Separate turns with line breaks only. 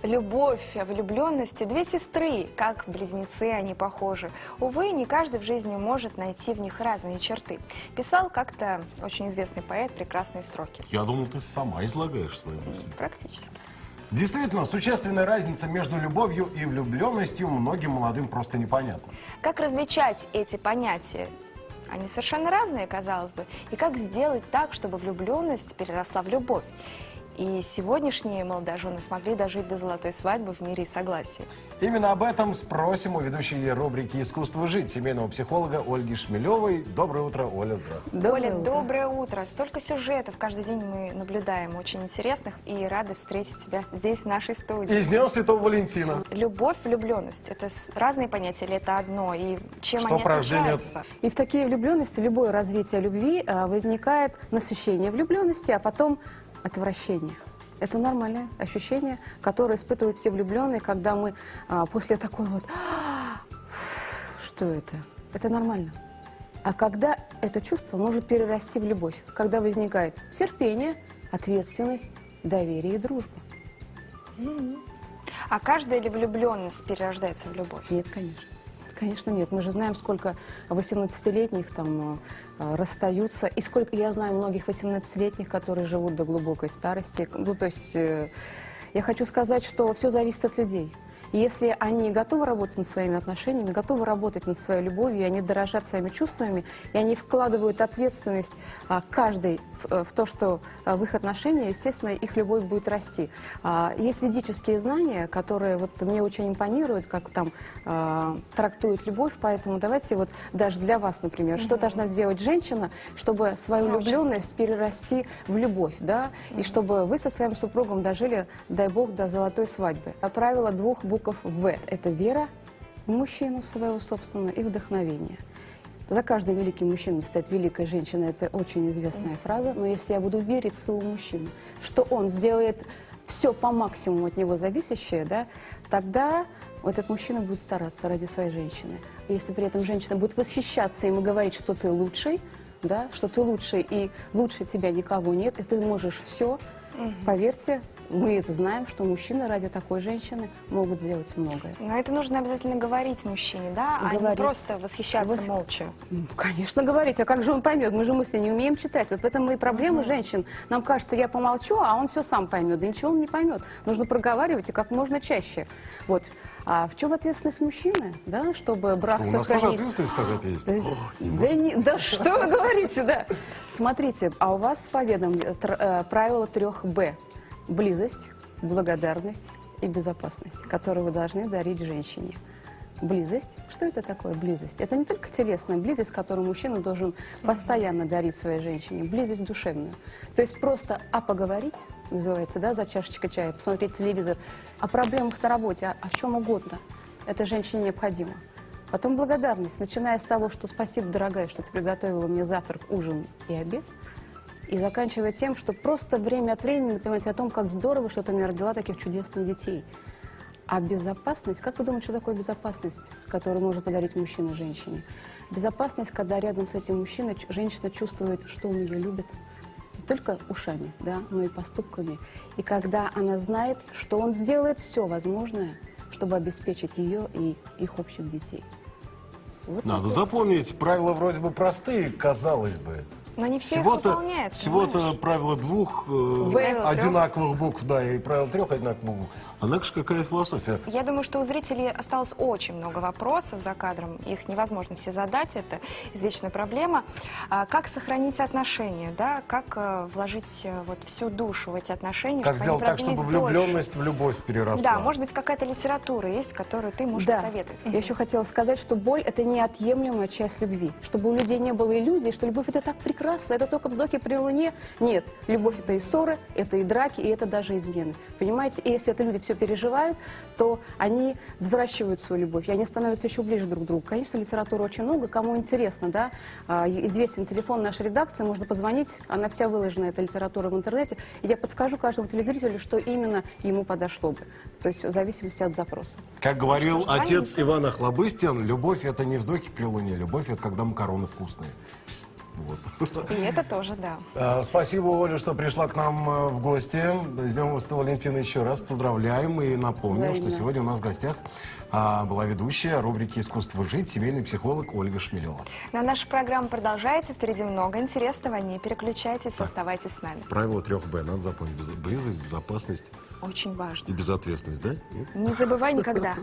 Любовь, влюбленность и две сестры, как близнецы они похожи. Увы, не каждый в жизни может найти в них разные черты. Писал как-то очень известный поэт прекрасные строки.
Я думал, ты сама излагаешь свои мысли.
Практически.
Действительно, существенная разница между любовью и влюбленностью многим молодым просто непонятна.
Как различать эти понятия? Они совершенно разные, казалось бы. И как сделать так, чтобы влюбленность переросла в любовь? И сегодняшние молодожены смогли дожить до золотой свадьбы в мире и согласии.
Именно об этом спросим у ведущей рубрики «Искусство жить» семейного психолога Ольги Шмелевой. Доброе утро, Оля, здравствуйте.
Оля, доброе утро. Столько сюжетов каждый день мы наблюдаем, очень интересных, и рады встретить тебя здесь, в нашей студии.
И с Днем Святого Валентина.
Любовь, влюбленность – это разные понятия или это одно? И чем
Что
они
порождение?
отличаются?
И в такие влюбленности, любое развитие любви возникает насыщение влюбленности, а потом отвращение. Это нормальное ощущение, которое испытывают все влюбленные, когда мы после такой вот что это? Это нормально. А когда это чувство может перерасти в любовь, когда возникает терпение, ответственность, доверие и дружба.
А каждая ли влюбленность перерождается в любовь?
Нет, конечно. Конечно, нет. Мы же знаем, сколько 18-летних там расстаются. И сколько, я знаю многих 18-летних, которые живут до глубокой старости. Ну, то есть, я хочу сказать, что все зависит от людей. И если они готовы работать над своими отношениями, готовы работать над своей любовью, и они дорожат своими чувствами, и они вкладывают ответственность каждый в то, что в их отношения, естественно, их любовь будет расти. Есть ведические знания, которые вот мне очень импонируют, как там трактуют любовь, поэтому давайте вот даже для вас, например, что должна сделать женщина, чтобы свою влюбленность перерасти в любовь, да, и чтобы вы со своим супругом дожили, дай бог, до золотой свадьбы. Правило двух букв В. Это вера в мужчину своего собственного и вдохновение. За каждым великим мужчиной стоит великая женщина. Это очень известная фраза. Но если я буду верить в своего мужчину, что он сделает все по максимуму от него зависящее, да, тогда вот этот мужчина будет стараться ради своей женщины. И если при этом женщина будет восхищаться им и говорить, что ты лучший, да, что ты лучший и лучше тебя никого нет, и ты можешь все, поверьте, мы это знаем, что мужчины ради такой женщины могут сделать многое.
Но это нужно обязательно говорить мужчине, да? А не просто восхищаться молча.
Конечно, говорить. А как же он поймет? Мы же мысли не умеем читать. Вот в этом и проблема женщин. Нам кажется, я помолчу, а он все сам поймет. Да ничего он не поймет. Нужно проговаривать и как можно чаще. Вот. А в чем ответственность мужчины, да, чтобы брак
У нас
сохранить?
тоже ответственность какая-то есть.
Да что вы говорите, да? Смотрите, а у вас с поведом правило 3Б. Близость, благодарность и безопасность, которую вы должны дарить женщине. Близость. Что это такое близость? Это не только телесная близость, которую мужчина должен постоянно дарить своей женщине. Близость душевную. То есть просто поговорить, называется, да, за чашечкой чая, посмотреть телевизор, о проблемах на работе, о чем угодно. Это женщине необходимо. Потом благодарность, начиная с того, что спасибо, дорогая, что ты приготовила мне завтрак, ужин и обед. И заканчивая тем, что просто время от времени напоминать о том, как здорово, что ты мне родила таких чудесных детей. А безопасность, как вы думаете, что такое безопасность, которую может подарить мужчина женщине? Безопасность, когда рядом с этим мужчиной женщина чувствует, что он ее любит, не только ушами, да, но и поступками. И когда она знает, что он сделает все возможное, чтобы обеспечить ее и их общих детей. Вот
Надо запомнить, правила вроде бы простые, казалось бы.
Но не все их выполняют.
Всего-то правило двух одинаковых букв, да, и правило 3 одинаковых букв. Однако же какая философия?
Я думаю, что у зрителей осталось очень много вопросов за кадром. Их невозможно все задать, это извечная проблема. Как сохранить отношения, да? Как вложить вот всю душу в эти отношения?
Как сделать так, чтобы влюбленность в любовь переросла?
Да, может быть, какая-то литература есть, которую ты можешь посоветовать.
Я еще хотела сказать, что боль – это неотъемлемая часть любви. Чтобы у людей не было иллюзий, что любовь – это так прекрасно, это только вздохи при луне. Нет, любовь – это и ссоры, это и драки, и это даже измены. Понимаете? И если это люди все переживают, то они взращивают свою любовь, и они становятся еще ближе друг к другу. Конечно, литературы очень много, кому интересно, да, известен телефон нашей редакции, можно позвонить, она вся выложена, эта литература в интернете, и я подскажу каждому телезрителю, что именно ему подошло бы, то есть в зависимости от запроса.
Как говорил отец Иван Охлобыстин, любовь – это не вздохи при луне, любовь – это когда макароны вкусные. Вот.
И это тоже, да.
Спасибо, Оля, что пришла к нам в гости. С Днем Святого Валентина еще раз поздравляем. И напомню, что
Взаимно.
сегодня у нас в гостях была ведущая рубрики «Искусство жить», семейный психолог Ольга Шмелева.
Но наша программа продолжается. Впереди много интересного. Не переключайтесь, оставайтесь с нами.
Правило 3Б. Надо запомнить. Близость, безопасность
Очень важно.
и безответственность, да?
Не забывай никогда.